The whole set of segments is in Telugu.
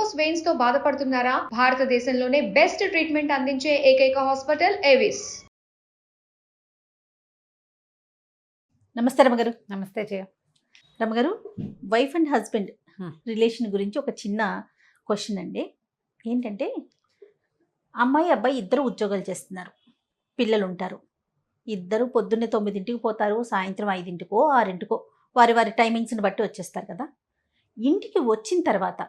వెరికోస్ వెయిన్స్ తో బాధపడుతున్నారా? భారతదేశంలోనే బెస్ట్ ట్రీట్మెంట్ అందించే ఏకైక హాస్పిటల్ ఏవిస్. నమస్తే రమగారు. నమస్తే జయ. రమగారు, వైఫ్ అండ్ హస్బెండ్ రిలేషన్ గురించి ఒక చిన్న క్వశ్చన్ అండి. ఏంటంటే అమ్మాయి అబ్బాయి ఇద్దరు ఉద్యోగాలు చేస్తున్నారు, పిల్లలు ఉంటారు. ఇద్దరు పొద్దున్నే 9ంటికి పోతారు, సాయంత్రం 5ంటికో 6ంటికో వారి వారి టైమింగ్స్ని బట్టి వచ్చేస్తారు కదా. ఇంటికి వచ్చిన తర్వాత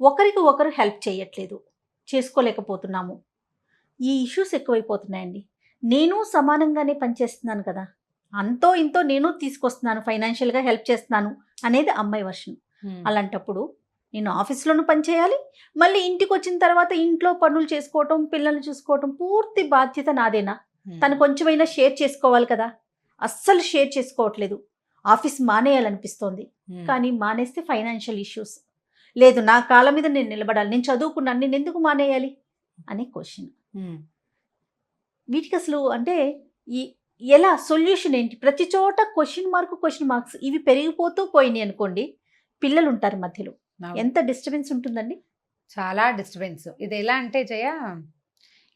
ఒకరికి ఒకరు హెల్ప్ చేయట్లేదు, చేసుకోలేకపోతున్నాము. ఈ ఇష్యూస్ ఎక్కువైపోతున్నాయండి. నేను సమానంగానే పనిచేస్తున్నాను కదా, అంతో ఇంతో నేను తీసుకొస్తున్నాను, ఫైనాన్షియల్గా హెల్ప్ చేస్తున్నాను అనేది అమ్మాయి వర్షన్. అలాంటప్పుడు నేను ఆఫీస్లోనూ పనిచేయాలి, మళ్ళీ ఇంటికి వచ్చిన తర్వాత ఇంట్లో పనులు చేసుకోవటం, పిల్లల్ని చూసుకోవటం పూర్తి బాధ్యత నాదేనా? తను కొంచెమైనా షేర్ చేసుకోవాలి కదా. అస్సలు షేర్ చేసుకోవట్లేదు. ఆఫీస్ మానేయాలనిపిస్తోంది, కానీ మానేస్తే ఫైనాన్షియల్ ఇష్యూస్. లేదు, నా కాళ్ళ మీద నేను నిలబడాలి, నేను చదువుకున్నాను, నేను ఎందుకు మానేయాలి అనే క్వశ్చన్. వీటికి అసలు అంటే ఎలా సొల్యూషన్ ఏంటి? ప్రతి చోట క్వశ్చన్ మార్క్స్ ఇవి పెరిగిపోతూ పోయినాయి అనుకోండి. పిల్లలు ఉంటారు మధ్యలో, ఎంత డిస్టర్బెన్స్ ఉంటుందండి. చాలా డిస్టర్బెన్స్. ఇది ఎలా అంటే జయ,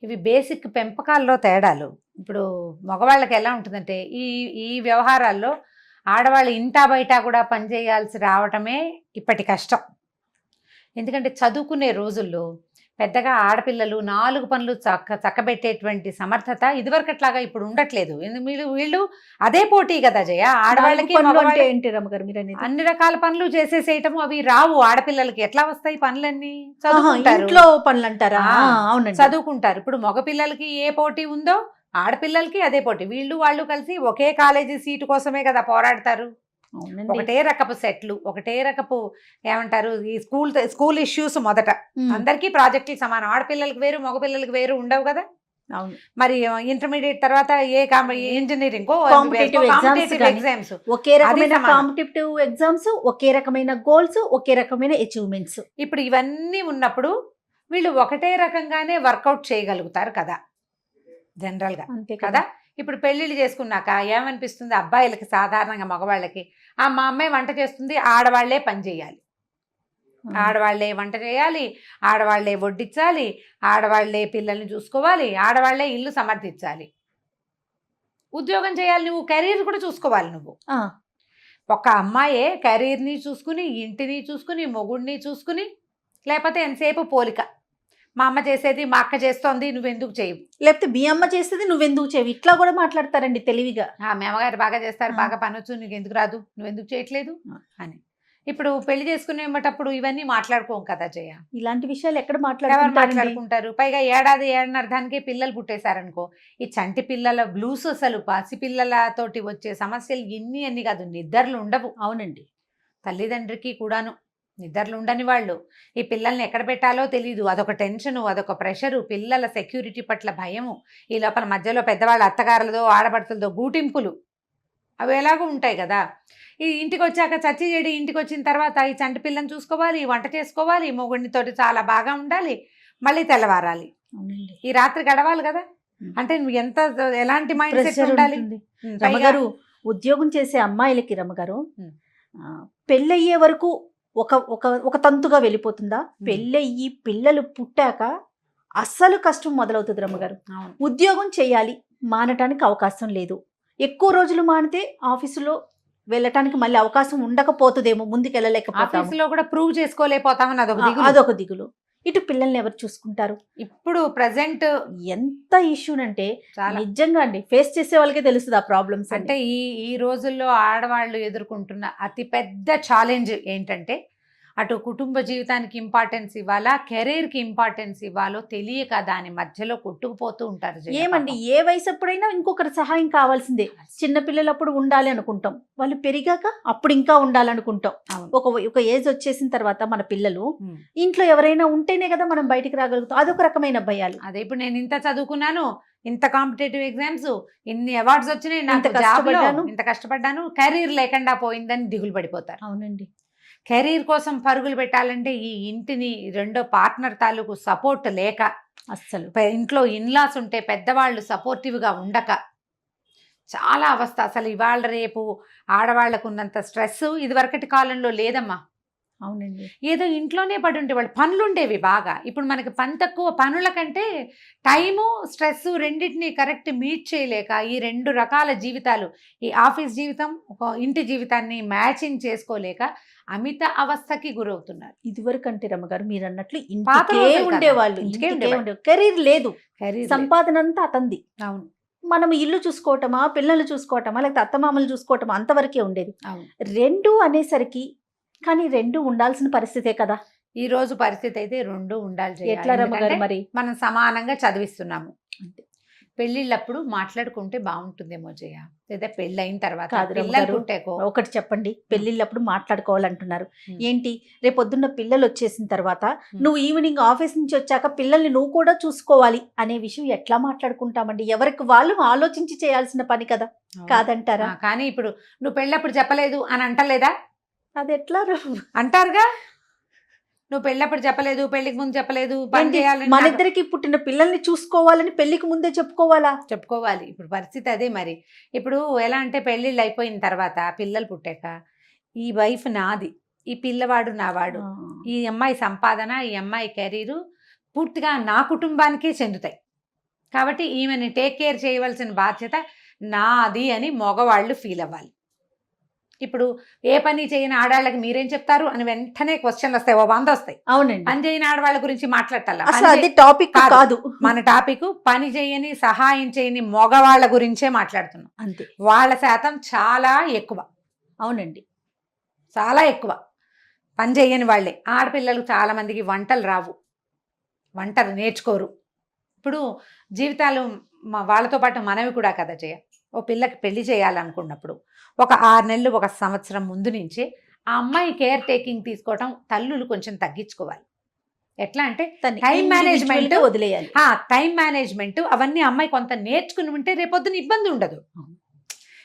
ఇవి బేసిక్ పెంపకాల్లో తేడాలు. ఇప్పుడు మగవాళ్ళకి ఎలా ఉంటుందంటే ఈ వ్యవహారాల్లో ఆడవాళ్ళు ఇంటా బయట కూడా పనిచేయాల్సి రావటమే ఇప్పటి కష్టం. ఎందుకంటే చదువుకునే రోజుల్లో పెద్దగా ఆడపిల్లలు 4 పనులు చక్కబెట్టేటువంటి సమర్థత ఇదివరకట్లాగా ఇప్పుడు ఉండట్లేదు. వీళ్ళు అదే పోటీ కదా జయ. ఆడవాళ్ళకి అన్ని రకాల పనులు చేసేసేయటము, అవి రావు ఆడపిల్లలకి. ఎట్లా వస్తాయి పనులన్నీ? చదువుకుంటారు. ఇప్పుడు మగపిల్లలకి ఏ పోటీ ఉందో ఆడపిల్లలకి అదే పోటీ. వాళ్ళు కలిసి ఒకే కాలేజీ సీటు కోసమే కదా పోరాడతారు. ఒకటే రకపు సెట్లు, ఒకటే రకపు ఏమంటారు ఈ స్కూల్ ఇష్యూస్. మొదట అందరికీ ప్రాజెక్టులు సమానం, ఆడపిల్లలకి వేరు మగపిల్లలకి వేరు ఉండవు కదా. మరి ఇంటర్మీడియట్ తర్వాత ఇంజనీరింగ్ ఎగ్జామ్స్, ఒకే రకమైన కాంపిటిటివ్ ఎగ్జామ్స్, ఒకే రకమైన గోల్స్, ఒకే రకమైన అచీవ్మెంట్స్. ఇప్పుడు ఇవన్నీ ఉన్నప్పుడు వీళ్ళు ఒకటే రకంగానే వర్కౌట్ చేయగలుగుతారు కదా జనరల్గా, అంతే కదా. ఇప్పుడు పెళ్ళిళ్ళు చేసుకున్నాక ఏమనిపిస్తుంది అబ్బాయిలకి, సాధారణంగా మగవాళ్ళకి, మా అమ్మాయి వంట చేస్తుంది, ఆడవాళ్లే పని చేయాలి, ఆడవాళ్లే వంట చేయాలి, ఆడవాళ్లే వడ్డించాలి, ఆడవాళ్లే పిల్లల్ని చూసుకోవాలి, ఆడవాళ్లే ఇల్లు సమర్థించాలి, ఉద్యోగం చేయాలి, నువ్వు కెరీర్ కూడా చూసుకోవాలి. నువ్వు ఒక అమ్మాయే కెరీర్ని చూసుకుని, ఇంటిని చూసుకుని, మొగుడిని చూసుకుని, లేకపోతే ఎంతసేపు పోలిక, మా అమ్మ చేసేది మా అక్క చేస్తోంది నువ్వెందుకు చేయవు, లేకపోతే మీ అమ్మ చేసేది నువ్వెందుకు చేయవు, ఇట్లా కూడా మాట్లాడతారండి తెలివిగా. మీ అమ్మగారు బాగా చేస్తారు, బాగా పనొచ్చు, నీకు ఎందుకు రాదు, నువ్వెందుకు చేయట్లేదు అని. ఇప్పుడు పెళ్లి చేసుకునేటప్పుడు ఇవన్నీ మాట్లాడుకోం కదా జయ. ఇలాంటి విషయాలు ఎక్కడ మాట్లాడుకుంటారు? పైగా ఏడాది 1.5 పిల్లలు పుట్టేశారనుకో, ఈ చంటి పిల్లల బ్లూస్, అసలు పసి పిల్లలతోటి వచ్చే సమస్యలు అన్ని కాదు, నిద్రలు ఉండవు. అవునండి, తల్లిదండ్రికి కూడాను నిద్రలు ఉండని వాళ్ళు. ఈ పిల్లల్ని ఎక్కడ పెట్టాలో తెలీదు, అదొక టెన్షను, అదొక ప్రెషరు, పిల్లల సెక్యూరిటీ పట్ల భయము, ఈ లోపల మధ్యలో పెద్దవాళ్ళ అత్తగారులదో ఆడపడుతులదో గూటింపులు, అవి ఎలాగో ఉంటాయి కదా. ఈ ఇంటికి వచ్చాక చచ్చి చెడి ఇంటికి వచ్చిన తర్వాత ఈ చంటి పిల్లని చూసుకోవాలి, వంట చేసుకోవాలి, మొగుడితోటి చాలా బాగా ఉండాలి, మళ్ళీ తెల్లవారాలి, ఈ రాత్రి గడవాలి కదా. అంటే నువ్వు ఎలాంటి మైండ్ సెట్ ఉండాలి. రమగారు, ఉద్యోగం చేసే అమ్మాయిలకి రమగారు పెళ్ళయ్యే వరకు ఒక తంతుగా వెళ్ళిపోతుందా? పెళ్ళయ్యి పిల్లలు పుట్టాక అస్సలు కష్టం మొదలవుతుంది రమ్మగారు. ఉద్యోగం చేయాలి, మానటానికి అవకాశం లేదు. ఎక్కువ రోజులు మానితే ఆఫీసులో వెళ్ళటానికి మళ్ళీ అవకాశం ఉండకపోతుందేమో, ముందుకు వెళ్ళలేకపోతాము, ఆఫీసులో కూడా ప్రూవ్ చేసుకోలేకపోతామని అదొక దిగులు. ఇటు పిల్లల్ని ఎవరు చూసుకుంటారు? ఇప్పుడు ప్రజెంట్ ఎంత ఇష్యూనంటే నిజంగా అండి, ఫేస్ చేసే వాళ్ళకే తెలుస్తుంది ఆ ప్రాబ్లమ్స్. అంటే ఈ రోజుల్లో ఆడవాళ్ళు ఎదుర్కొంటున్న అతి పెద్ద ఛాలెంజ్ ఏంటంటే, అటు కుటుంబ జీవితానికి ఇంపార్టెన్స్ ఇవ్వాలా, కెరీర్కి ఇంపార్టెన్స్ ఇవ్వాలో తెలియక దాని మధ్యలో కొట్టుకుపోతూ ఉంటారు. ఏమండి, ఏ వయసు అప్పుడైనా ఇంకొకరి సహాయం కావాల్సిందే. చిన్నపిల్లలప్పుడు ఉండాలి అనుకుంటాం, వాళ్ళు పెరిగాక అప్పుడు ఇంకా ఉండాలనుకుంటాం. ఒక ఏజ్ వచ్చేసిన తర్వాత మన పిల్లలు ఇంట్లో ఎవరైనా ఉంటేనే కదా మనం బయటికి రాగలుగుతాం. అదొక రకమైన భయాలు. అదే ఇప్పుడు నేను ఇంత చదువుకున్నాను, ఇంత కాంపిటేటివ్ ఎగ్జామ్స్, ఇన్ని అవార్డ్స్ వచ్చినాయి, ఇంత కష్టపడ్డాను, కెరీర్ లేకుండా పోయిందని దిగులు పడిపోతారు. అవునండి, కెరీర్ కోసం పరుగులు పెట్టాలంటే ఈ ఇంటిని రెండో పార్ట్నర్ తాలూకు సపోర్ట్ లేక, అస్సలు ఇంట్లో ఇన్లాస్ ఉంటే పెద్దవాళ్ళు సపోర్టివ్గా ఉండక చాలా అవస్థ. అసలు ఇవాళ రేపు ఆడవాళ్లకు ఉన్నంత స్ట్రెస్ ఇదివరకటి కాలంలో లేదమ్మా. అవునండి. ఏదో ఇంట్లోనే పడి ఉండేవాళ్ళు. పనులు ఉండేవి బాగా. ఇప్పుడు మనకి పని తక్కువ, పనుల కంటే టైము, స్ట్రెస్ రెండింటిని కరెక్ట్ మీట్ చేయలేక ఈ 2 రకాల జీవితాలు, ఈ ఆఫీస్ జీవితం, ఒక ఇంటి జీవితాన్ని మ్యాచింగ్ చేసుకోలేక అమిత అవస్థకి గురవుతున్నారు. ఇదివరకు అంటే రమ్మగారు మీరు అన్నట్లు పాత ఇంటికే రోజులు కదా. ఉండేవాళ్ళు, ఇంటికే ఇంటికే ఉండేవాళ్ళు. ఉండే కెరీర్ లేదు, కెరీర్ సంపాదన అంతా అతంది. అవును. మనం ఇల్లు చూసుకోవటమా, పిల్లలు చూసుకోవటమా, లేకపోతే అత్తమామలు చూసుకోవటమా అంతవరకే ఉండేది. అవును. 2 అనేసరికి కానీ 2 ఉండాల్సిన పరిస్థితే కదా. ఈ రోజు పరిస్థితి అయితే 2 ఉండాలి జయ. ఎట్లా రమ్మగారు ఎందుకంటే మరి? మనం సమానంగా చదివిస్తున్నాము. అంతే. పెళ్ళిళ్ళప్పుడు మాట్లాడుకుంటే బాగుంటుందేమో జయ. లేదా పెళ్ళైన తర్వాత కాదు పిల్లలు రమ్మగారు, పుట్టాకో ఒకటి చెప్పండి. పెళ్ళిళ్ళప్పుడు మాట్లాడుకోవాలంటున్నారు. Hmm. ఏంటి రేపొద్దున్న పిల్లలు వచ్చేసిన తర్వాత Hmm. నువ్వు ఈవినింగ్ ఆఫీస్ నుంచి వచ్చాక పిల్లల్ని నువ్వు కూడా చూసుకోవాలి అనే విషయం ఎట్లా మాట్లాడుకుంటామండి? ఎవరికి వాళ్ళు ఆలోచించి చేయాల్సిన పని కదా, కాదంటారా? కానీ ఇప్పుడు నువ్వు పెళ్ళప్పుడు చెప్పలేదు అని అంటలేదా? అది ఎట్లా అంటారుగా. నువ్వు పెళ్ళప్పుడు చెప్పలేదు, పెళ్లికి ముందు చెప్పలేదు, పని ఏంటి, చేయాలని మన ఇద్దరికి పుట్టిన పిల్లల్ని చూసుకోవాలని పెళ్లికి ముందే చెప్పుకోవాలా? చెప్పుకోవాలి. ఇప్పుడు పరిస్థితి అదే మరి. ఇప్పుడు ఎలా అంటే పెళ్ళిళ్ళు అయిపోయిన తర్వాత పిల్లలు పుట్టాక ఈ వైఫ్ నాది, ఈ పిల్లవాడు నావాడు, ఈ అమ్మాయి సంపాదన, ఈ అమ్మాయి కెరీరు పూర్తిగా నా కుటుంబానికే చెందుతాయి. కాబట్టి ఈమెని టేక్ కేర్ చేయవలసిన బాధ్యత నాది అని మగవాళ్ళు ఫీల్ అవ్వాలి. ఇప్పుడు ఏ పని చేయని ఆడవాళ్ళకి మీరేం చెప్తారు అని వెంటనే క్వశ్చన్లు వస్తాయి, 100 వస్తాయి. అవునండి. పని చేయని ఆడవాళ్ళ గురించి మాట్లాడాల. అసలు అది టాపిక్ కాదు. మన టాపిక్ పని చేయని, సహాయం చేయని మగవాళ్ళ గురించే మాట్లాడుతున్నాం. అంతే. వాళ్ళ శాతం చాలా ఎక్కువ. అవునండి, చాలా ఎక్కువ పని చేయని వాళ్ళే. ఆడపిల్లలు చాలా మందికి వంటలు రావు, వంటలు నేర్చుకోరు. ఇప్పుడు జీవితాలు వాళ్ళతో పాటు మనవి కూడా కదా జయ. ఓ పిల్లకి పెళ్లి చేయాలనుకున్నప్పుడు ఒక 6 నెలలు, 1 సంవత్సరం ముందు నుంచే ఆ అమ్మాయి కేర్ టేకింగ్ తీసుకోవటం తల్లులు కొంచెం తగ్గించుకోవాలి. ఎట్లా అంటే టైం మేనేజ్మెంట్ వదిలేయాలి. టైం మేనేజ్మెంట్ అవన్నీ అమ్మాయి కొంత నేర్చుకుని ఉంటే రేపొద్దున ఇబ్బంది ఉండదు.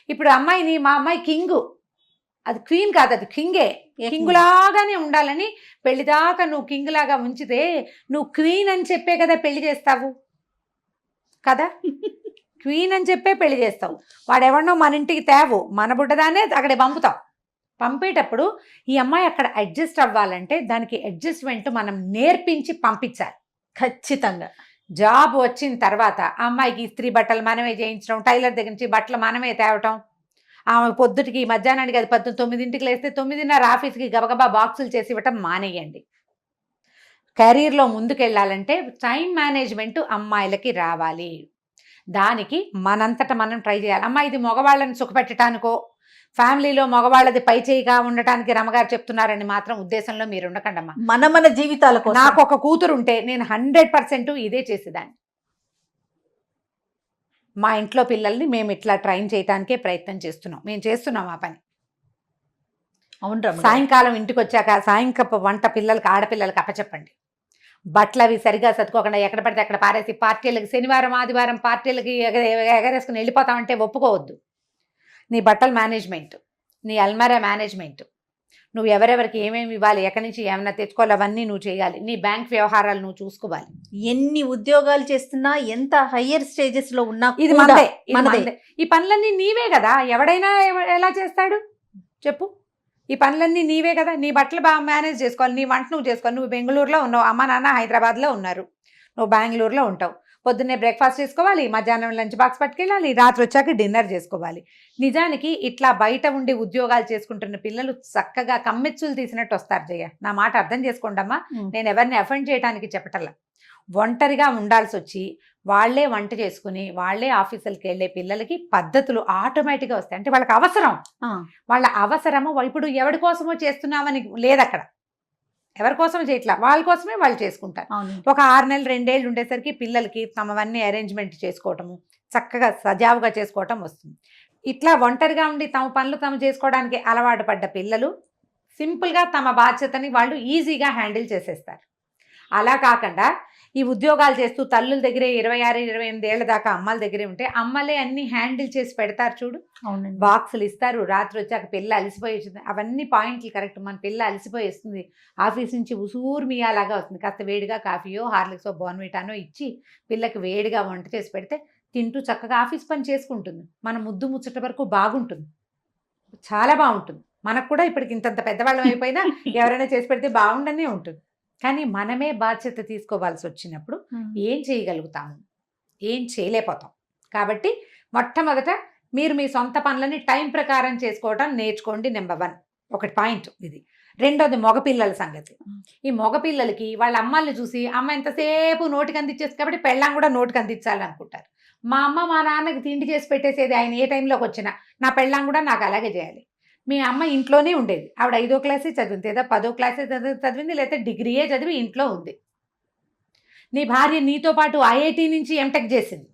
ఇప్పుడు అమ్మాయిని, మా అమ్మాయి కింగ్, అది క్వీన్ కాదు, అది కింగే. కింగ్ లాగానే ఉండాలని పెళ్లిదాకా నువ్వు కింగ్ లాగా ఉంచితే నువ్వు క్వీన్ అని చెప్పే కదా పెళ్లి చేస్తావు కదా. క్వీన్ అని చెప్పే పెళ్లి చేస్తావు. వాడెవడనో మన ఇంటికి తేవు, మన బుడ్డదానే అక్కడే పంపుతావు. పంపేటప్పుడు ఈ అమ్మాయి అక్కడ అడ్జస్ట్ అవ్వాలంటే దానికి అడ్జస్ట్మెంట్ మనం నేర్పించి పంపించాలి. ఖచ్చితంగా. జాబ్ వచ్చిన తర్వాత అమ్మాయికి ఇస్త్రీ బట్టలు మనమే చేయించడం, టైలర్ దగ్గర నుంచి బట్టలు మనమే తేవటం, ఆమె పొద్దుటికి మధ్యాహ్నానికి అది 9ంటికి లేస్తే 9:30 ఆఫీస్కి గబగబా బాక్సులు చేసి ఇవ్వటం మానేయండి. కెరీర్లో ముందుకెళ్ళాలంటే టైం మేనేజ్మెంట్ అమ్మాయిలకి రావాలి. దానికి మనంతట మనం ట్రై చేయాలి. అమ్మ ఇది మగవాళ్ళని సుఖపెట్టడానికో, ఫ్యామిలీలో మగవాళ్ళది పై చేయిగా ఉండటానికి రమగారు చెప్తున్నారని మాత్రం ఉద్దేశంలో మీరు ఉండకండి అమ్మా. మన జీవితాలకు నాకు ఒక కూతురు ఉంటే నేను 100% ఇదే చేసేదాన్ని. మా ఇంట్లో పిల్లల్ని మేము ఇట్లా ట్రైన్ చేయడానికే ప్రయత్నం చేస్తున్నాం. మేము చేస్తున్నాం ఆ పని. అవును. సాయంకాలం ఇంటికి వచ్చాక సాయంకాలం వంట పిల్లలకి, ఆడపిల్లలకి అప్పచెప్పండి. బట్టలు అవి సరిగా సర్దుకోకుండా ఎక్కడ పడితే అక్కడ పారేసి పార్టీలకి, శనివారం ఆదివారం పార్టీలకి ఎగరేసుకుని వెళ్ళిపోతామంటే ఒప్పుకోవద్దు. నీ బట్టల మేనేజ్మెంట్, నీ అల్మారా మేనేజ్మెంట్, నువ్వు ఎవరెవరికి ఏమేమి ఇవ్వాలి, ఎక్కడి నుంచి ఏమైనా తెచ్చుకోవాలి, అవన్నీ నువ్వు చేయాలి. నీ బ్యాంక్ వ్యవహారాలు నువ్వు చూసుకోవాలి. ఎన్ని ఉద్యోగాలు చేస్తున్నా, ఎంత హయ్యర్ స్టేజెస్ లో ఉన్నా ఇది మనదే. ఈ పనులన్నీ నీవే కదా. ఎవడైనా ఎలా చేస్తాడు చెప్పు? ఈ పనులన్నీ నీవే కదా. నీ బట్టలు బాగా మేనేజ్ చేసుకోవాలి, నీ వంట నువ్వు చేసుకోవాలి. నువ్వు బెంగళూరులో ఉన్నావు, అమ్మ నాన్న హైదరాబాద్లో ఉన్నారు, నువ్వు బెంగళూరులో ఉంటావు. పొద్దున్నే బ్రేక్ఫాస్ట్ చేసుకోవాలి, మధ్యాహ్నం లంచ్ బాక్స్ పట్టుకెళ్ళాలి, రాత్రి వచ్చాక డిన్నర్ చేసుకోవాలి. నిజానికి ఇట్లా బయట ఉండి ఉద్యోగాలు చేసుకుంటున్న పిల్లలు చక్కగా కమ్మెచ్చులు తీసినట్టు వస్తారు జయ. నా మాట అర్థం చేసుకోండమ్మా. నేను ఎవరిని అఫెండ్ చేయడానికి చెప్పటల్లా. ఒంటరిగా ఉండాల్సి వచ్చి వాళ్లే వంట చేసుకుని వాళ్లే ఆఫీసులకి వెళ్ళే పిల్లలకి పద్ధతులు ఆటోమేటిక్గా వస్తాయి. అంటే వాళ్ళకి అవసరం, వాళ్ళ అవసరము. ఇప్పుడు ఎవరి కోసమో చేస్తున్నామని లేదు అక్కడ, ఎవరి కోసమో చేయట్లా, వాళ్ళ కోసమే వాళ్ళు చేసుకుంటారు. ఒక 6 నెలలు 2 ఏళ్ళు ఉండేసరికి పిల్లలకి తమవన్నీ అరేంజ్మెంట్ చేసుకోవటము, చక్కగా సజావుగా చేసుకోవటం వస్తుంది. ఇట్లా ఒంటరిగా ఉండి తమ పనులు తాము చేసుకోవడానికి అలవాటు పడ్డ పిల్లలు సింపుల్గా తమ బాధ్యతని వాళ్ళు ఈజీగా హ్యాండిల్ చేసేస్తారు. అలా కాకుండా ఈ ఉద్యోగాలు చేస్తూ తల్లుల దగ్గరే 26-28 ఏళ్ల దాకా అమ్మల దగ్గరే ఉంటే అమ్మలే అన్ని హ్యాండిల్ చేసి పెడతారు చూడు. బాక్సులు ఇస్తారు, రాత్రి వచ్చాక పిల్ల అలసిపోయి వచ్చింది, అవన్నీ పాయింట్లు కరెక్ట్. మన పిల్ల అలసిపోయి వస్తుంది, ఆఫీస్ నుంచి ఉసూరు మియాలాగా వస్తుంది, కాస్త వేడిగా కాఫీయో హార్లిక్సో బోర్న్విటానో ఇచ్చి పిల్లకి వేడిగా వంట చేసి పెడితే తింటూ చక్కగా ఆఫీస్ పని చేసుకుంటుంది. మన ముద్దు ముచ్చట వరకు బాగుంటుంది, చాలా బాగుంటుంది. మనకు కూడా ఇప్పటికి ఇంతంత పెద్దవాళ్ళం అయిపోయినా ఎవరైనా చేసి పెడితే బాగుండనే ఉంటుంది. కానీ మనమే బాధ్యత తీసుకోవాల్సి వచ్చినప్పుడు ఏం చేయగలుగుతాము, ఏం చేయలేకపోతాం. కాబట్టి మొట్టమొదట మీరు మీ సొంత పనులని టైం ప్రకారం చేసుకోవడం నేర్చుకోండి. నెంబర్ 1 ఒకటి పాయింట్ ఇది. రెండోది మగపిల్లల సంగతి. ఈ మగపిల్లలకి వాళ్ళ అమ్మాయిని చూసి అమ్మ ఎంతసేపు నోటికి అందించేసి కాబట్టి పెళ్ళాం కూడా నోటికి అందించాలనుకుంటారు. మా అమ్మ మా నాన్నకి తిండి చేసి పెట్టేసేది, ఆయన ఏ టైంలోకి వచ్చినా నా పెళ్ళాం కూడా నాకు అలాగే చేయాలి. మీ అమ్మ ఇంట్లోనే ఉండేది, ఆవిడ 5వ క్లాసే చదివింది, లేదా 10వ క్లాసే చదివింది, లేకపోతే డిగ్రీయే చదివి ఇంట్లో ఉంది. నీ భార్య నీతో పాటు ఐఐటి నుంచి ఎంటెక్ చేసింది.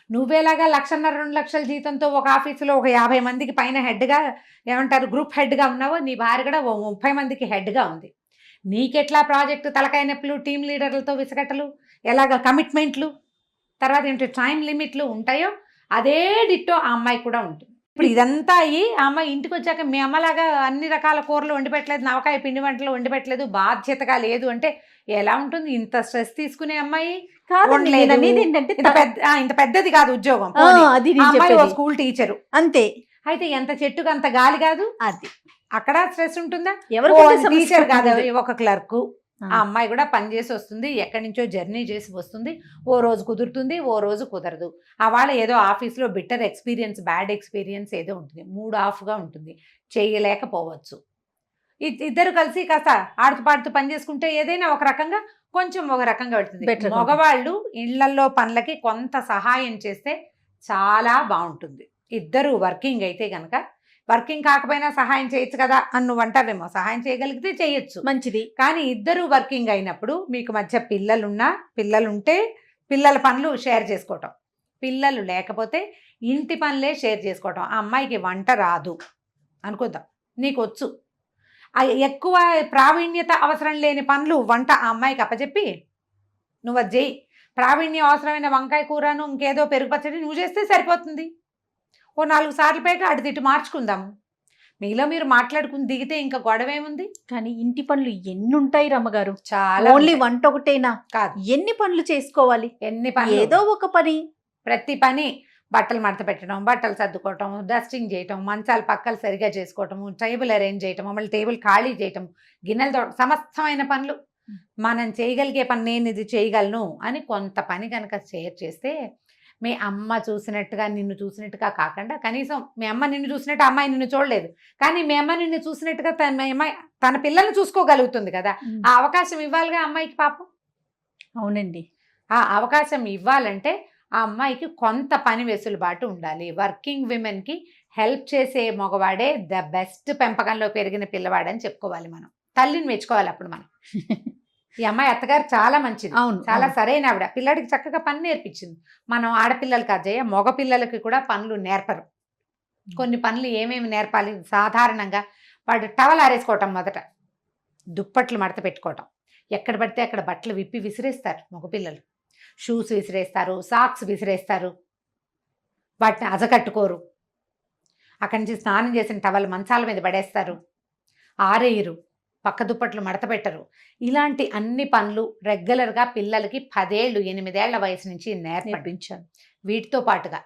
నువ్వేలాగా 1,50,000 2 లక్షల జీతంతో ఒక ఆఫీసులో ఒక 50 మందికి పైన హెడ్గా ఏమంటారు గ్రూప్ హెడ్గా ఉన్నావో, నీ భార్య కూడా 30 మందికి హెడ్గా ఉంది. నీకెట్లా ప్రాజెక్టు తలకాయ నొప్పులు, టీం లీడర్లతో విసగట్టలు, ఎలాగ కమిట్మెంట్లు, తర్వాత ఏంటి టైం లిమిట్లు ఉంటాయో అదే డిట్టో ఆ అమ్మాయి కూడా ఉంటుంది. ఇప్పుడు ఇదంతా అయ్యి ఆ అమ్మాయి ఇంటికి వచ్చాక మీ అమ్మలాగా అన్ని రకాల కూరలు వండి పెట్టలేదు, నవకాయ పిండి వంటలు వండి పెట్టలేదు, బాధ్యతగా లేదు అంటే ఎలా ఉంటుంది? ఇంత స్ట్రెస్ తీసుకునే అమ్మాయి ఇంత పెద్దది కాదు ఉద్యోగం, అమ్మాయి స్కూల్ టీచరు అంతే. అయితే ఎంత చెట్టుకు అంత గాలి కాదు, అది అక్కడ స్ట్రెస్ ఉంటుందా? టీచర్ కాదు, ఒక క్లర్కు. ఆ అమ్మాయి కూడా పని చేసి వస్తుంది, ఎక్కడి నుంచో జర్నీ చేసి వస్తుంది. ఓ రోజు కుదురుతుంది, ఓ రోజు కుదరదు. ఆ వాళ్ళ ఏదో ఆఫీస్లో బిట్టర్ ఎక్స్పీరియన్స్, బ్యాడ్ ఎక్స్పీరియన్స్ ఏదో ఉంటుంది, మూడ్ ఆఫ్గా ఉంటుంది, చేయలేకపోవచ్చు. ఇద్దరు కలిసి కాస్త ఆడుతూ పాడుతూ పని చేసుకుంటే ఏదైనా ఒక రకంగా కొంచెం ఒక రకంగా వెళ్తుంది. మగవాళ్ళు ఇళ్లలో పనులకి కొంత సహాయం చేస్తే చాలా బాగుంటుంది. ఇద్దరు వర్కింగ్ అయితే కనుక, వర్కింగ్ కాకపోయినా సహాయం చేయొచ్చు కదా అని నువ్వు అంటావేమో, సహాయం చేయగలిగితే చేయొచ్చు, మంచిది. కానీ ఇద్దరు వర్కింగ్ అయినప్పుడు మీకు మధ్య పిల్లలుంటే పిల్లల పనులు షేర్ చేసుకోవటం, పిల్లలు లేకపోతే ఇంటి పనులే షేర్ చేసుకోవటం. ఆ అమ్మాయికి వంట రాదు అనుకుందాం, నీకు వచ్చు, ఎక్కువ ప్రావీణ్యత అవసరం లేని పనులు వంట ఆ అమ్మాయికి అప్పచెప్పి నువ్వు అది చేయి. ప్రావీణ్యం అవసరమైన వంకాయ కూరను ఇంకేదో పెరుగు పచ్చడి నువ్వు చేస్తే సరిపోతుంది. ఓ 4 సార్లు పేట అటు తిట్టు మార్చుకుందాము. మీలో మీరు మాట్లాడుకుని దిగితే ఇంకా గొడవ ఏముంది? కానీ ఇంటి పనులు ఎన్ని ఉంటాయి రమ్మగారు? చాలా. ఓన్లీ వంట ఒకటేనా? కాదు, ఎన్ని పనులు చేసుకోవాలి, ఎన్ని పనులు, ఏదో ఒక పని. ప్రతి పని, బట్టలు మడత పెట్టడం, బట్టలు సర్దుకోవటం, డస్టింగ్ చేయటం, మంచాలు పక్కలు సరిగా చేసుకోవటము, టేబుల్ అరేంజ్ చేయటం, మళ్ళీ టేబుల్ ఖాళీ చేయటం, గిన్నెలతో సమస్తమైన పనులు. మనం చేయగలిగే పని, నేను ఇది చేయగలను అని కొంత పని కనుక షేర్ చేస్తే, మీ అమ్మ చూసినట్టుగా నిన్ను చూసినట్టుగా కాకుండా, కనీసం మీ అమ్మ నిన్ను చూసినట్టు అమ్మాయి నిన్ను చూడలేదు, కానీ మీ అమ్మ నిన్ను చూసినట్టుగా తన పిల్లల్ని చూసుకోగలుగుతుంది కదా. ఆ అవకాశం ఇవ్వాలిగా అమ్మాయికి పాపం. అవునండి, ఆ అవకాశం ఇవ్వాలంటే ఆ అమ్మాయికి కొంత పని వెసులుబాటు ఉండాలి. వర్కింగ్ విమెన్కి హెల్ప్ చేసే మగవాడే ద బెస్ట్ పెంపకంలో పెరిగిన పిల్లవాడని చెప్పుకోవాలి. మనం తల్లిని మెచ్చుకోవాలి అప్పుడు మనం. ఈ అమ్మాయి అత్తగారు చాలా మంచిది, అవును, చాలా సరైన ఆవిడ, పిల్లడికి చక్కగా పని నేర్పించింది. మనం ఆడపిల్లలకి అజయ్య, మగ పిల్లలకి కూడా పనులు నేర్పరు. కొన్ని పనులు ఏమేమి నేర్పాలి? సాధారణంగా వాడు టవల్ ఆరేసుకోవటం, మొదట దుప్పట్లు మడత పెట్టుకోవటం, ఎక్కడ పడితే అక్కడ బట్టలు విప్పి విసిరేస్తారు మగపిల్లలు, షూస్ విసిరేస్తారు, సాక్స్ విసిరేస్తారు, వాటిని అజకట్టుకోరు, అక్కడి నుంచి స్నానం చేసిన టవల్ మంచాల మీద పడేస్తారు, ఆరేయరు, పక్క దుప్పట్లు మడత పెట్టరు. ఇలాంటి అన్ని పనులు రెగ్యులర్గా పిల్లలకి 10 ఏళ్ళు 8 ఏళ్ల వయసు నుంచి నేర్పించాలి. వీటితో పాటుగా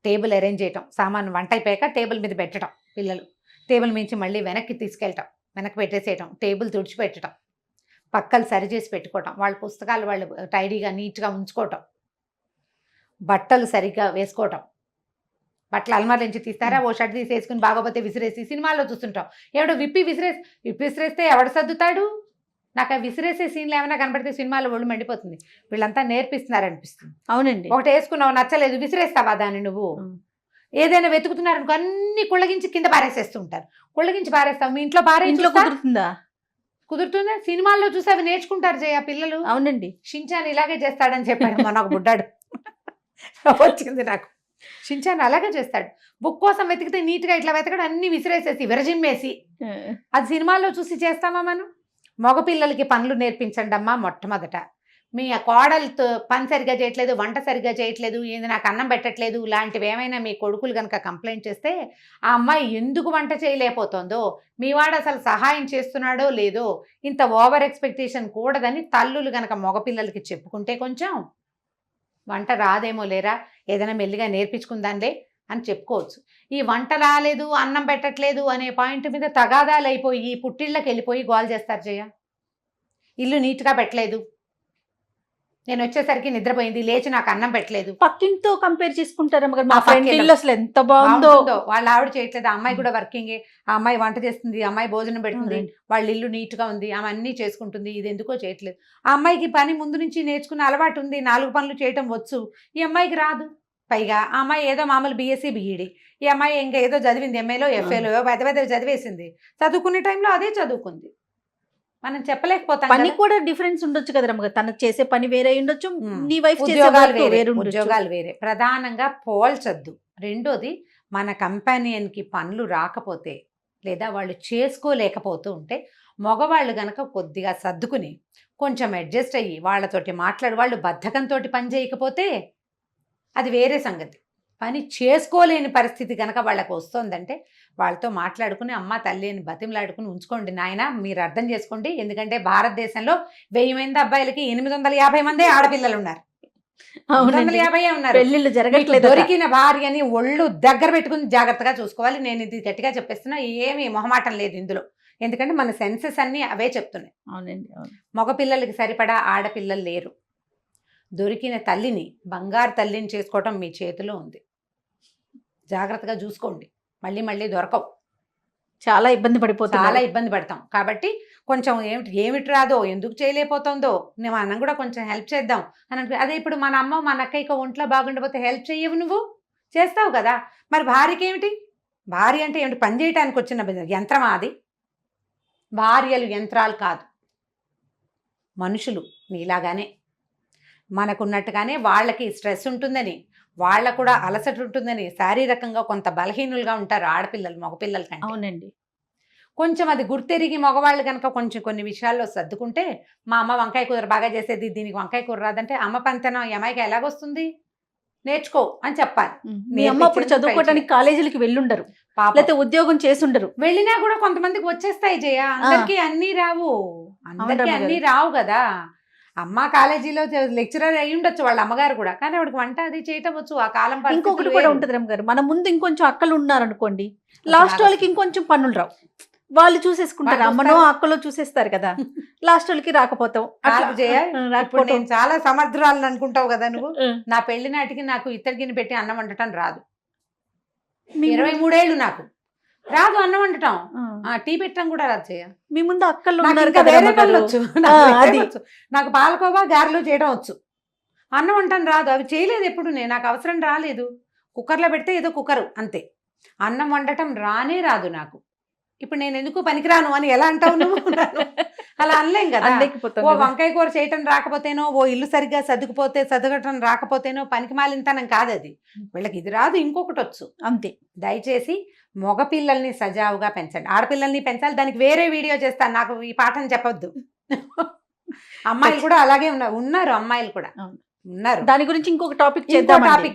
టేబుల్ అరేంజ్ చేయటం, సామాను వంట అయిపోయాక టేబుల్ మీద పెట్టడం, పిల్లలు టేబుల్ మించి మళ్ళీ వెనక్కి తీసుకెళ్ళటం, వెనక్కి పెట్టేసేయటం, టేబుల్ తుడిచిపెట్టడం, పక్కలు సరిచేసి పెట్టుకోవటం, వాళ్ళ పుస్తకాలు వాళ్ళు టైడీగా నీట్గా ఉంచుకోవటం, బట్టలు సరిగ్గా వేసుకోవటం. బట్టలు అల్మార్ నుంచి తీస్తారా, ఓ షర్ట్ తీసేసుకుని బాగోపోతే విసిరేసి, సినిమాల్లో చూస్తుంటాం ఎవడో విప్పి విసిరేస్తే ఎవడు సర్దుతాడు? నాకు ఆ విసిరేసే సీన్లు ఏమైనా కనబడితే సినిమాలో ఒళ్ళు మండిపోతుంది. వీళ్ళంతా నేర్పిస్తున్నారు అనిపిస్తుంది. అవునండి, ఒకటి వేసుకున్నావు నచ్చలేదు, విసిరేస్తావా దాన్ని నువ్వు? ఏదైనా వెతుకుతున్నారనుకో అన్ని కుళ్ళగించి కింద పారేసేస్తూ ఉంటారు. కుళ్ళగించి పారేస్తావు, మీ ఇంట్లో కుదురుతుందా? సినిమాల్లో చూసి అవి నేర్చుకుంటారు జయ పిల్లలు. అవునండి, షించాన్ ఇలాగే చేస్తాడని చెప్పాడు మన ఒక బుడ్డాడు, వచ్చింది నాకు. షించాన్ అలాగే చేస్తాడు, బుక్ కోసం వెతికితే నీట్గా ఇట్లా వెతకడం, అన్ని విసిరేసేసి విరజిమ్మేసి. అది సినిమాల్లో చూసి చేస్తామా మనం? మగపిల్లలకి పనులు నేర్పించండి అమ్మా. మొట్టమొదట మీ కోడలతో పని సరిగా చేయట్లేదు, వంట సరిగా చేయట్లేదు, ఇది నాకు అన్నం పెట్టట్లేదు, ఇలాంటివి ఏమైనా మీ కొడుకులు కనుక కంప్లైంట్ చేస్తే, ఆ అమ్మాయి ఎందుకు వంట చేయలేకపోతుందో, మీ వాడు అసలు సహాయం చేస్తున్నాడో లేదో, ఇంత ఓవర్ ఎక్స్పెక్టేషన్ కూడదని తల్లులు కనుక మగపిల్లలకి చెప్పుకుంటే, కొంచెం వంట రాదేమో లేరా, ఏదైనా మెల్లిగా నేర్పించుకుందాంలే అని చెప్పుకోవచ్చు. ఈ వంట రాలేదు, అన్నం పెట్టట్లేదు అనే పాయింట్ మీద తగాదాలు అయిపోయి పుట్టిళ్ళకి వెళ్ళిపోయి గోల్ చేస్తారు జయ. ఇల్లు నీట్గా పెట్టలేదు, నేను వచ్చేసరికి నిద్రపోయింది, లేచి నాకు అన్నం పెట్టలేదు. పక్కింటితో కంపేర్ చేసుకుంటారు మా ఫ్రెండ్ ఇల్లు అసలు ఎంత బాగుందో, వాళ్ళ ఆవిడ చేయట్లేదు, ఆ అమ్మాయి కూడా వర్కింగే, ఆ అమ్మాయి వంట చేస్తుంది, ఆ అమ్మాయి భోజనం పెడుతుంది, వాళ్ళ ఇల్లు నీట్గా ఉంది, ఆమె అన్నీ చేసుకుంటుంది, ఇది ఎందుకో చేయట్లేదు. ఆ అమ్మాయికి పని ముందు నుంచి నేర్చుకున్న అలవాటు ఉంది, 4 పనులు చేయటం వచ్చు, ఈ అమ్మాయికి రాదు. పైగా ఆ అమ్మాయి ఏదో మామూలు బీఎస్సీ బీఈడి, ఈ అమ్మాయి ఇంకా ఏదో చదివింది, ఎంఏలో ఎఫ్ఏలో పెద్ద పెద్ద చదివేసింది, చదువుకునే టైంలో అదే చదువుకుంది. మనం చెప్పలేకపోతాం. పని కూడా డిఫరెన్స్ ఉండొచ్చు కదా రమ్మ, తనకు చేసే పని వేరే ఉండొచ్చు, నీ వైఫ్ ఉద్యోగాలు వేరే. ప్రధానంగా పోల్చొద్దు. రెండోది, మన కంపానియన్కి పనులు రాకపోతే లేదా వాళ్ళు చేసుకోలేకపోతూ ఉంటే మగవాళ్ళు గనక కొద్దిగా సర్దుకుని కొంచెం అడ్జస్ట్ అయ్యి వాళ్ళతోటి మాట్లాడి, వాళ్ళు బద్ధకంతో పని చేయకపోతే అది వేరే సంగతి. పని చేసుకోలేని పరిస్థితి కనుక వాళ్ళకు వస్తుందంటే వాళ్ళతో మాట్లాడుకుని అమ్మ తల్లి అని బతిమలాడుకుని ఉంచుకోండి నాయన, మీరు అర్థం చేసుకోండి. ఎందుకంటే భారతదేశంలో 1000 మంది అబ్బాయిలకి 850 మందే ఆడపిల్లలు ఉన్నారు, 850 ఉన్నారు. పెళ్ళిళ్ళు జరగట్లేదు. దొరికిన భార్యని ఒళ్ళు దగ్గర పెట్టుకుని జాగ్రత్తగా చూసుకోవాలి. నేను ఇది గట్టిగా చెప్పేస్తున్నా, ఏమీ మొహమాటం లేదు ఇందులో, ఎందుకంటే మన సెన్సెస్ అన్నీ అవే చెప్తున్నాయి. అవునండి. మగపిల్లలకి సరిపడా ఆడపిల్లలు లేరు. దొరికిన తల్లిని, బంగారు తల్లిని చేసుకోవటం మీ చేతిలో ఉంది, జాగ్రత్తగా చూసుకోండి. మళ్ళీ మళ్ళీ దొరకవు, చాలా ఇబ్బంది పడతాం. కాబట్టి కొంచెం ఏమిటి రాదో, ఎందుకు చేయలేకపోతుందో మనం కూడా కొంచెం హెల్ప్ చేద్దాం అని అనుకో. అదే ఇప్పుడు మన అమ్మ మన అక్కయ్యకి ఒంట్లో బాగుండకపోతే హెల్ప్ చెయ్యవు, నువ్వు చేస్తావు కదా. మరి భార్యకి ఏమిటి, భార్య అంటే ఏమిటి, పని చేయడానికి వచ్చిన యంత్రమా అది? భార్యలు యంత్రాలు కాదు, మనుషులు నీలాగానే. మనకున్నట్టుగానే వాళ్ళకి స్ట్రెస్ ఉంటుందని, వాళ్ళకు కూడా అలసట ఉంటుందని, శారీరకంగా కొంత బలహీనులుగా ఉంటారు ఆడపిల్లలు మగపిల్లల కంటే. అవునండి. కొంచెం అది గుర్తెరిగి మగవాళ్ళు కనుక కొంచెం కొన్ని విషయాల్లో సర్దుకుంటే, మా అమ్మ వంకాయ కూర బాగా చేసేది, దీనికి వంకాయ కూర రాదంటే, అమ్మ పంతనం ఈ అమ్మాయికి ఎలాగొస్తుంది, నేర్చుకో అని చెప్పాలి. మీ అమ్మ అప్పుడు చదువుకోవడానికి కాలేజీలకి వెళ్ళుండరు, లేకపోతే ఉద్యోగం చేసుండరు. వెళ్ళినా కూడా కొంతమందికి వచ్చేస్తాయి జయ, అందరికీ అన్నీ రావు, అందరికీ అన్నీ రావు కదా. అమ్మ కాలేజీలో లెక్చరర్ అయి ఉండొచ్చు వాళ్ళ అమ్మగారు కూడా, కానీ ఆవిడకి వంట అది చేయటం వచ్చు. ఆ కాలం ఇంకొకటి కూడా ఉంటుంది రమ్మగారు, మన ముందు ఇంకొంచెం అక్కలు ఉన్నారనుకోండి, లాస్ట్ వాళ్ళకి ఇంకొంచెం పనులు రావు, వాళ్ళు చూసేసుకుంటారు, అమ్మనో అక్కలో చూసేస్తారు కదా, లాస్ట్ వాళ్ళకి రాకపోతాం. ఇప్పుడు నేను చాలా సమర్థురాలని అనుకుంటావు కదా నువ్వు. నా పెళ్లి నాటికి నాకు ఇత్తడి గిన్నె పెట్టి అన్నం వండటం రాదు. 23 ఏళ్ళు నాకు రాదు అన్నం వండటం, టీ పెట్టడం కూడా రాదు చేయ. మీ ముందు అక్కలు నాకు పాలకోవా గారెలు చేయడం వచ్చు, అన్నం వంటం రాదు. అవి చేయలేదు ఎప్పుడు నేను, నాకు అవసరం రాలేదు. కుక్కర్లో పెడితే ఏదో కుక్కరు అంతే, అన్నం వండటం రానే రాదు నాకు. ఇప్పుడు నేను ఎందుకు పనికిరాను అని ఎలా అంటావు నువ్వు? అలా అనలేం కదా. ఓ వంకాయ కూర చేయటం రాకపోతేనో, ఓ ఇల్లు సరిగ్గా సర్దుకటం రాకపోతేనో పనికి మాలింతనం కాదు అది. వీళ్ళకి ఇది రాదు, ఇంకొకటి వచ్చు అంతే. దయచేసి మగపిల్లల్ని సజావుగా పెంచండి, ఆడపిల్లల్ని పెంచాలి. దానికి వేరే వీడియో చేస్తాను, నాకు ఈ పాఠం చెప్పొద్దు. అమ్మాయిలు కూడా అలాగే ఉన్నారు, అమ్మాయిలు కూడా ఉన్నారు. దాని గురించి ఇంకొక టాపిక్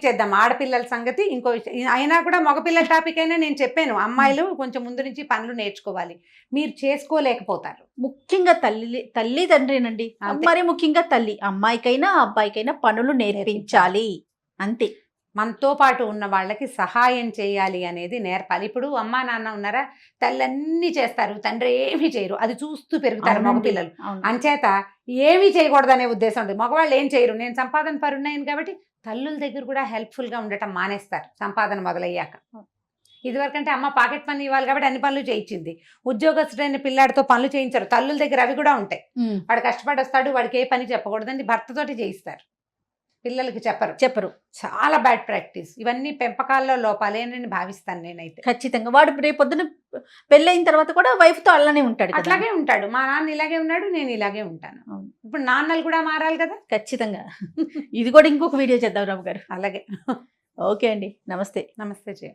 చేద్దాం, ఆడపిల్లల సంగతి ఇంకో విషయం. అయినా కూడా మగపిల్లల టాపిక్ అయినా నేను చెప్పాను, అమ్మాయిలు కొంచెం ముందు నుంచి పనులు నేర్చుకోవాలి, మీరు చేసుకోలేకపోతారు. ముఖ్యంగా తల్లిదండ్రినండి, మరి ముఖ్యంగా తల్లి, అమ్మాయికైనా అబ్బాయికైనా పనులు నేర్పించాలి అంతే. మనతో పాటు ఉన్న వాళ్ళకి సహాయం చేయాలి అనేది నేర్పాలి. ఇప్పుడు అమ్మా నాన్న ఉన్నారా, తల్లి అన్నీ చేస్తారు, తండ్రి ఏమీ చేయరు, అది చూస్తూ పెరుగుతారు మగపిల్లలు. అంచేత ఏమీ చేయకూడదనే ఉద్దేశం ఉంటుంది. మగవాళ్ళు ఏం చేయరు, నేను సంపాదన పరున్నాను కాబట్టి తల్లుల దగ్గర కూడా హెల్ప్ఫుల్గా ఉండటం మానేస్తారు సంపాదన మొదలయ్యాక. ఇదివరకంటే అమ్మ పాకెట్ మనీ ఇవ్వాలి కాబట్టి అన్ని పనులు చేయించింది. ఉద్యోగస్తుడైన పిల్లాడితో పనులు చేయించారు, తల్లుల దగ్గర అవి కూడా ఉంటాయి. వాడు కష్టపడి వస్తాడు, వాడికి ఏ పని చెప్పకూడదని భర్తతోటి చేయిస్తారు, పిల్లలకి చెప్పరు. చాలా బ్యాడ్ ప్రాక్టీస్. ఇవన్నీ పెంపకాల్లో లోపాలేనని భావిస్తాను నేనైతే. ఖచ్చితంగా వాడు రేపొద్దున పెళ్ళైన తర్వాత కూడా వైఫ్ తో అలానే ఉంటాడు, అట్లాగే ఉంటాడు. మా నాన్న ఇలాగే ఉన్నాడు, నేను ఇలాగే ఉంటాను. ఇప్పుడు నాన్నలు కూడా మారాలి కదా. ఖచ్చితంగా. ఇది కూడా ఇంకొక వీడియో చేద్దాం రావు గారు. అలాగే. ఓకే అండి, నమస్తే. నమస్తే జయ.